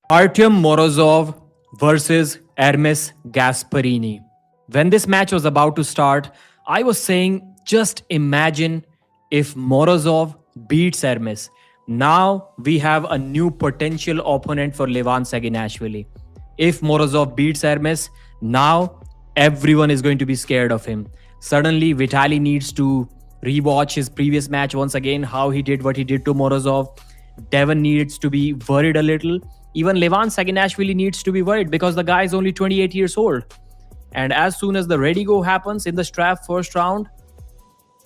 Artyom Morozov versus Hermes Gasparini. When this match was about to start, I was saying, just imagine if Morozov beats Hermes. Now we have a new potential opponent for Levan Saginashvili. If Morozov beats Hermes, now everyone is going to be scared of him. Suddenly, Vitali needs to rewatch his previous match once again, how he did what he did to Morozov. Devon needs to be worried a little. Even Levan Saginashvili needs to be worried because the guy is only 28 years old. And as soon as the ready go happens in the strap first round,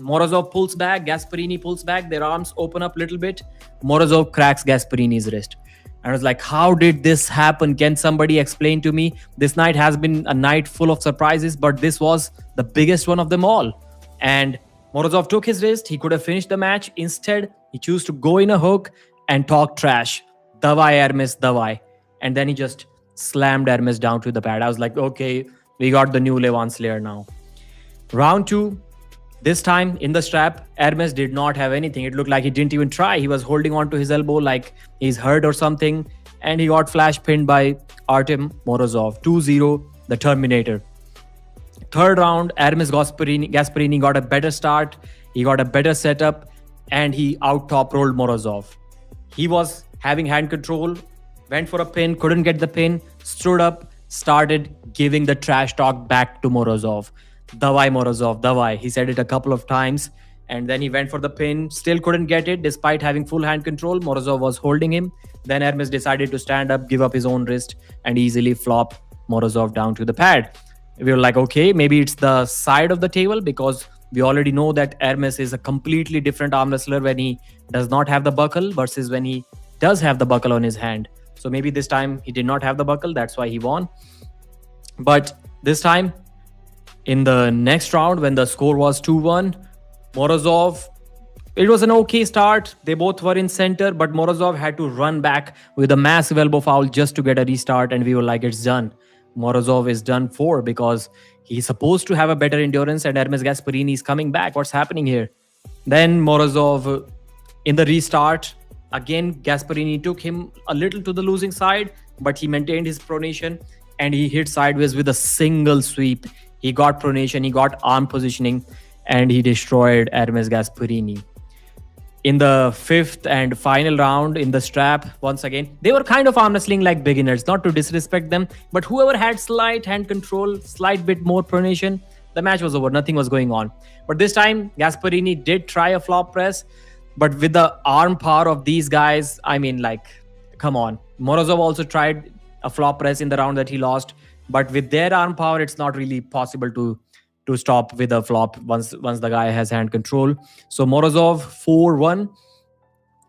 Morozov pulls back, Gasparini pulls back, their arms open up a little bit. Morozov cracks Gasparini's wrist. And I was like, how did this happen? Can somebody explain to me? This night has been a night full of surprises, but this was the biggest one of them all. And Morozov took his wrist. He could have finished the match. Instead, he chose to go in a hook and talk trash. Davai Hermes, davai. And then he just slammed Hermes down to the pad. I was like, okay, we got the new Levan Slayer now. Round 2. This time in the strap, Hermes did not have anything. It looked like he didn't even try. He was holding on to his elbow like he's hurt or something. And he got flash pinned by Artyom Morozov. 2-0, the Terminator. Third round, Hermes Gasparini got a better start. He got a better setup. And he out-top rolled Morozov. He was having hand control. Went for a pin, couldn't get the pin. Stood up, started giving the trash talk back to Morozov. Davai Morozov, davai. He said it a couple of times. And then he went for the pin. Still couldn't get it despite having full hand control. Morozov was holding him. Then Hermes decided to stand up, give up his own wrist, and easily flop Morozov down to the pad. We were like, okay, maybe it's the side of the table because we already know that Hermes is a completely different arm wrestler when he does not have the buckle versus when he does have the buckle on his hand. So maybe this time he did not have the buckle. That's why he won. But this time, in the next round, when the score was 2-1, Morozov, it was an okay start. They both were in center, but Morozov had to run back with a massive elbow foul just to get a restart. And we were like, it's done. Morozov is done for because he's supposed to have a better endurance and Hermes Gasparini is coming back. What's happening here? Then Morozov, in the restart, again, Gasparini took him a little to the losing side, but he maintained his pronation and he hit sideways with a single sweep. He got pronation, he got arm positioning, and he destroyed Hermes Gasparini. In the fifth and final round in the strap, once again, they were kind of arm wrestling like beginners, not to disrespect them, but whoever had slight hand control, slight bit more pronation, the match was over, nothing was going on. But this time, Gasparini did try a flop press, but with the arm power of these guys, I mean, like, come on. Morozov also tried a flop press in the round that he lost, but with their arm power, it's not really possible to stop with a flop once the guy has hand control. So Morozov 4-1.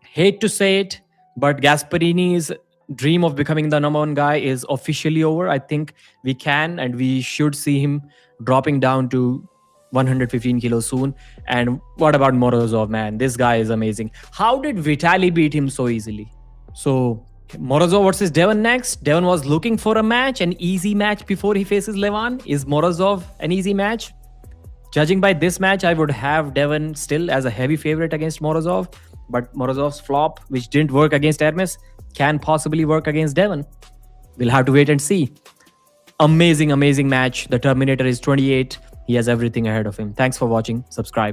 Hate to say it, but Gasparini's dream of becoming the number one guy is officially over. I think we can and we should see him dropping down to 115 kilos soon. And what about Morozov, man? This guy is amazing. How did Vitali beat him so easily? So Morozov versus Devon next. Devon was looking for a match, an easy match before he faces Levan. Is Morozov an easy match? Judging by this match, I would have Devon still as a heavy favorite against Morozov. But Morozov's flop, which didn't work against Hermes, can possibly work against Devon. We'll have to wait and see. Amazing, amazing match. The Terminator is 28. He has everything ahead of him. Thanks for watching. Subscribe.